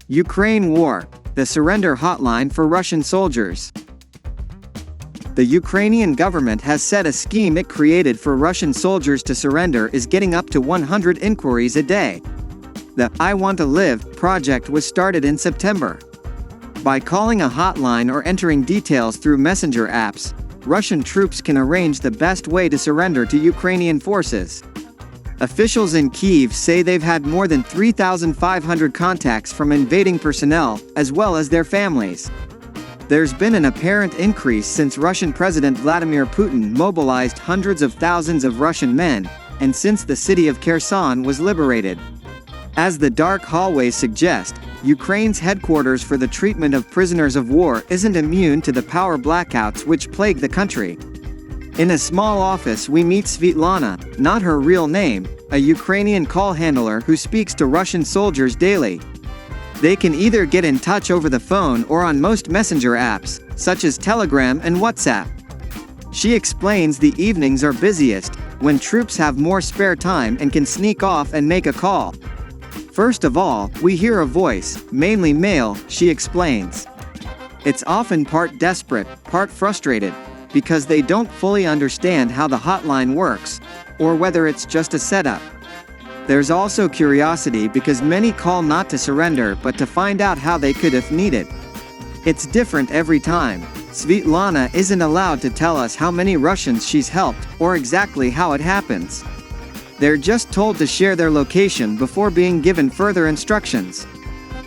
Ukraine War, the surrender hotline for Russian soldiers. The Ukrainian government has said a scheme it created for Russian soldiers to surrender is getting up to 100 inquiries a day. The I Want to Live project was started in September. By calling a hotline or entering details through messenger apps, Russian troops can arrange the best way to surrender to Ukrainian forces. Officials in Kyiv say they've had more than 3,500 contacts from invading personnel, as well as their families. There's been an apparent increase since Russian President Vladimir Putin mobilized hundreds of thousands of Russian men, and since the city of Kherson was liberated. As the dark hallways suggest, Ukraine's headquarters for the treatment of prisoners of war isn't immune to the power blackouts which plague the country. In a small office we meet Svetlana, not her real name, a Ukrainian call handler who speaks to Russian soldiers daily. They can either get in touch over the phone or on most messenger apps, such as Telegram and WhatsApp. She explains the evenings are busiest, when troops have more spare time and can sneak off and make a call. First of all, we hear a voice, mainly male, she explains. It's often part desperate, part frustrated, because they don't fully understand how the hotline works, or whether it's just a setup. There's also curiosity because many call not to surrender but to find out how they could if needed. It's different every time. Svetlana isn't allowed to tell us how many Russians she's helped, or exactly how it happens. They're just told to share their location before being given further instructions.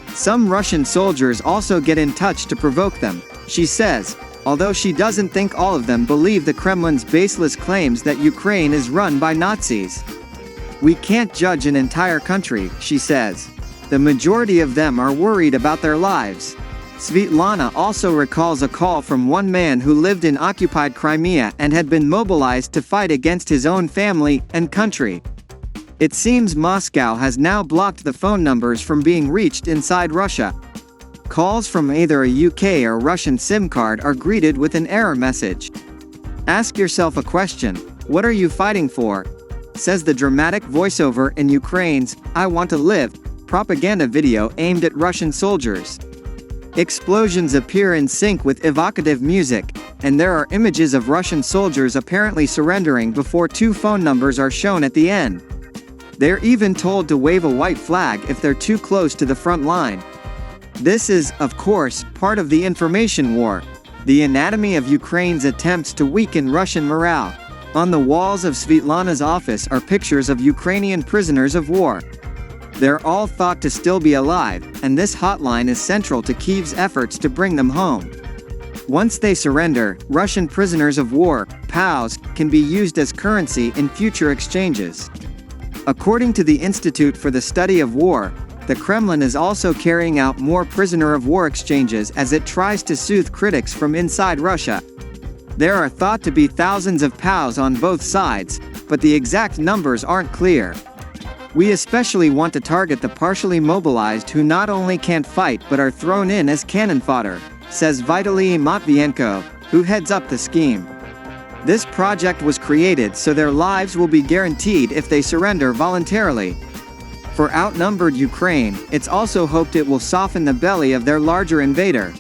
Some Russian soldiers also get in touch to provoke them, she says, although she doesn't think all of them believe the Kremlin's baseless claims that Ukraine is run by Nazis. We can't judge an entire country, she says. The majority of them are worried about their lives. Svetlana also recalls a call from one man who lived in occupied Crimea and had been mobilized to fight against his own family and country. It seems Moscow has now blocked the phone numbers from being reached inside Russia. Calls from either a UK or Russian SIM card are greeted with an error message. Ask yourself a question: what are you fighting for? Says the dramatic voiceover in Ukraine's I Want to Live propaganda video aimed at Russian soldiers. Explosions appear in sync with evocative music, and there are images of Russian soldiers apparently surrendering before two phone numbers are shown at the end. They're even told to wave a white flag if they're too close to the front line. This is, of course, part of the information war, the anatomy of Ukraine's attempts to weaken Russian morale. On the walls of Svetlana's office are pictures of Ukrainian prisoners of war. They're all thought to still be alive, and this hotline is central to Kyiv's efforts to bring them home. Once they surrender, Russian prisoners of war, POWs, can be used as currency in future exchanges. According to the Institute for the Study of War, the Kremlin is also carrying out more prisoner of war exchanges as it tries to soothe critics from inside Russia. There are thought to be thousands of POWs on both sides, but the exact numbers aren't clear. We especially want to target the partially mobilized who not only can't fight but are thrown in as cannon fodder, says Vitaly Matvienko, who heads up the scheme. This project was created so their lives will be guaranteed if they surrender voluntarily. For outnumbered Ukraine, it's also hoped it will soften the belly of their larger invader,